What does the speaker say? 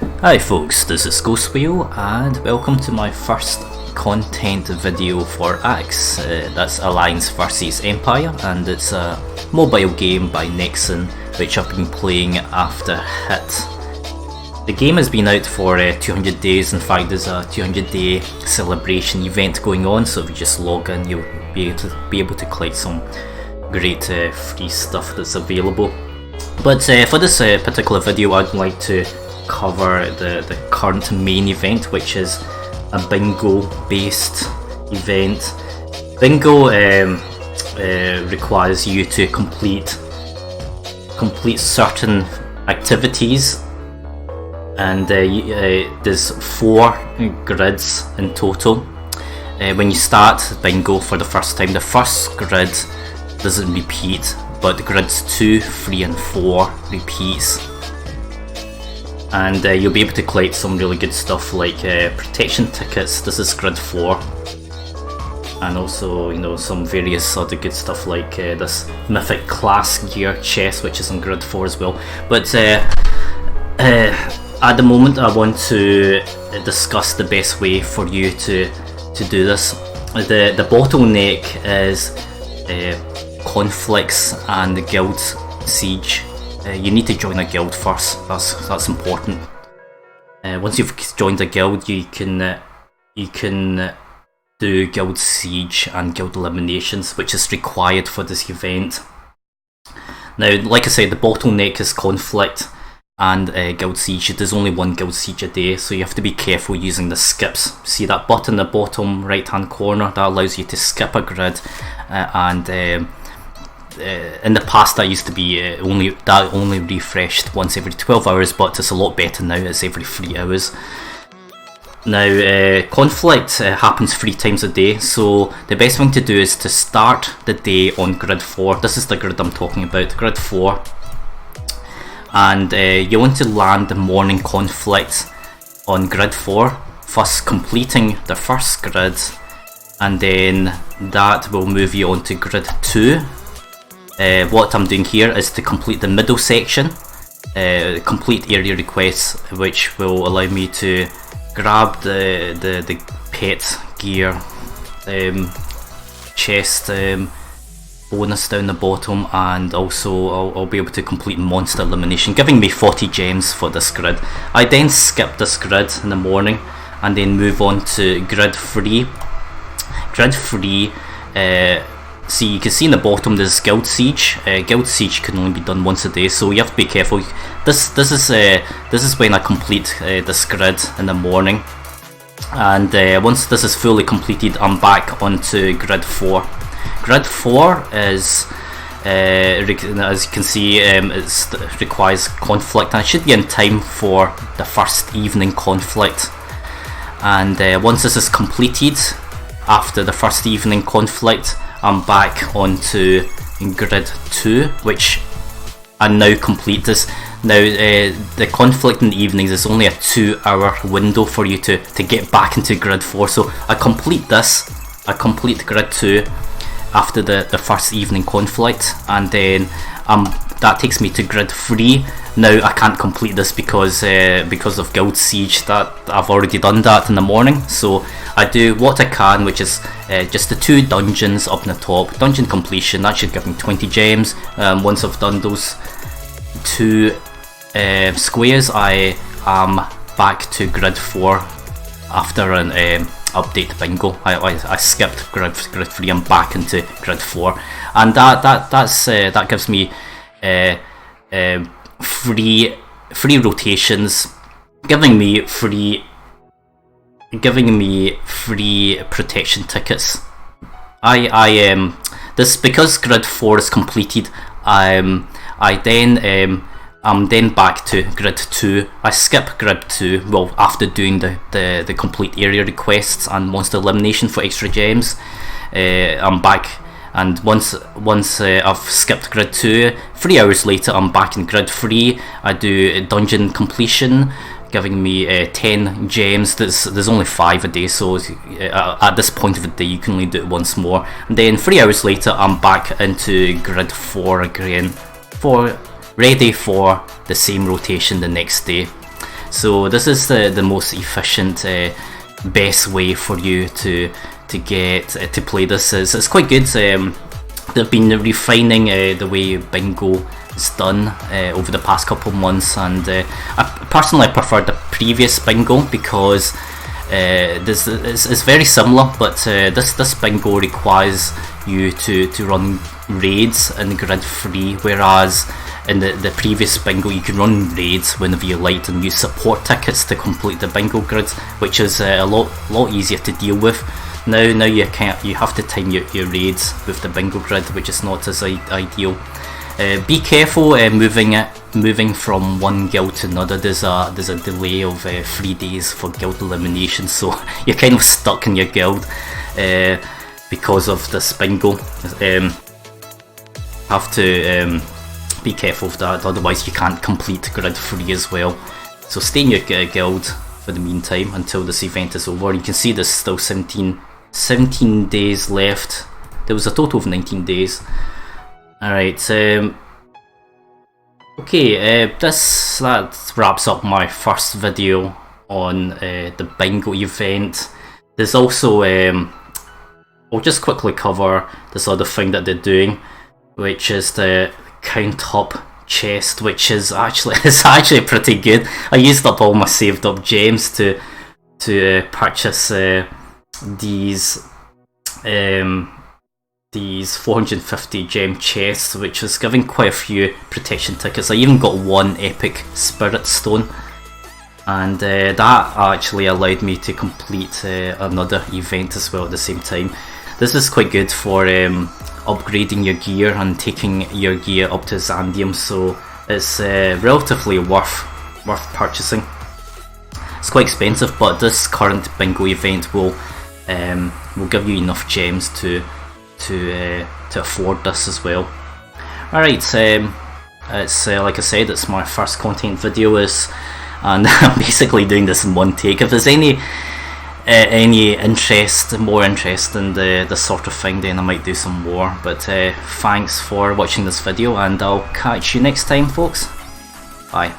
Hi folks, this is Ghostwheel and welcome to my first content video for AxE. That's Alliance vs Empire, and it's a mobile game by Nexon which I've been playing after Hit. The game has been out for 200 days, in fact there's a 200-day celebration event going on, so if you just log in you'll be able to collect some great free stuff that's available. But for this particular video I'd like to cover the current main event, which is a bingo based event. Bingo requires you to complete certain activities, and there's 4 grids in total. When you start bingo for the first time, the first grid doesn't repeat, but grids 2, 3 and 4 repeats. And you'll be able to collect some really good stuff like protection tickets. This is grid 4, and also some various other good stuff like this mythic class gear chest, which is on grid 4 as well. But at the moment I want to discuss the best way for you to do this. The bottleneck is conflicts and the guild siege. You need to join a guild first. That's important. Once you've joined a guild, you can do guild siege and guild eliminations, which is required for this event. Now, like I said, the bottleneck is conflict and guild siege. There's only one guild siege a day, so you have to be careful using the skips. See that button in the bottom right hand corner? That allows you to skip a grid, and in the past that used to be only refreshed once every 12 hours, but it's a lot better now. It's every 3 hours. Now conflict happens 3 times a day, so the best thing to do is to start the day on grid 4. This is the grid I'm talking about, grid 4, and you want to land the morning conflict on grid 4, first completing the first grid, and then that will move you on to grid 2. What I'm doing here is to complete the middle section, complete area requests, which will allow me to grab the pet gear chest bonus down the bottom, and also I'll be able to complete monster elimination, giving me 40 gems for this grid. I then skip this grid in the morning and then move on to grid 3. Grid 3, see, you can see in the bottom there's guild siege. Guild siege can only be done once a day, so you have to be careful. This is when I complete this grid in the morning, and once this is fully completed, I'm back onto grid 4. Grid 4 is, as you can see, it requires conflict, and I should be in time for the first evening conflict. And once this is completed, after the first evening conflict, I'm back onto grid 2, which I now complete this. Now the conflict in the evenings is only a 2-hour window for you to get back into grid 4, so I complete this. I complete grid 2 after the first evening conflict, and then that takes me to grid 3. Now I can't complete this because of guild siege. That I've already done that in the morning, so I do what I can, which is just the 2 dungeons up in the top. Dungeon completion, that should give me 20 gems. Once I've done those 2 squares, I am back to grid 4 after an update bingo. I skipped grid 3, I'm back into grid 4, and that gives me free rotations, giving me free protection tickets. This, because grid 4 is completed, I'm then back to grid 2. I skip grid 2, well, after doing the complete area requests and monster elimination for extra gems. I'm back, and once I've skipped grid 2, 3 hours later I'm back in grid 3. I do dungeon completion, giving me 10 gems. There's only 5 a day, so at this point of the day you can only do it once more. And then 3 hours later I'm back into grid 4 again, ready for the same rotation the next day. So this is the most efficient, best way for you to get to play this. It's quite good. They've been refining the way bingo is done over the past couple of months, and I personally prefer the previous bingo because this is very similar, but this bingo requires you to run raids in grid 3, whereas in the previous bingo you can run raids whenever you like and use support tickets to complete the bingo grid, which is a lot easier to deal with. Now you have to time your raids with the bingo grid, which is not as ideal. Be careful moving from one guild to another. There's a delay of 3 days for guild elimination, so you're kind of stuck in your guild because of this bingo. Have to be careful of that, otherwise you can't complete grid 3 as well. So stay in your guild for the meantime until this event is over. You can see there's still 17 days left. There was a total of 19 days. Alright, okay, that wraps up my first video on the bingo event. There's also, I'll just quickly cover this other thing that they're doing, which is the count up chest, which is actually pretty good. I used up all my saved up gems to purchase these 450 gem chests, which is giving quite a few protection tickets. I even got one epic spirit stone, and that actually allowed me to complete another event as well at the same time. This is quite good for upgrading your gear and taking your gear up to Zandium, so it's relatively worth purchasing. It's quite expensive, but this current bingo event will give you enough gems to afford this as well. Alright, it's like I said, it's my first content video, and I'm basically doing this in one take. If there's any more interest in this sort of thing, then I might do some more. But thanks for watching this video, and I'll catch you next time, folks. Bye.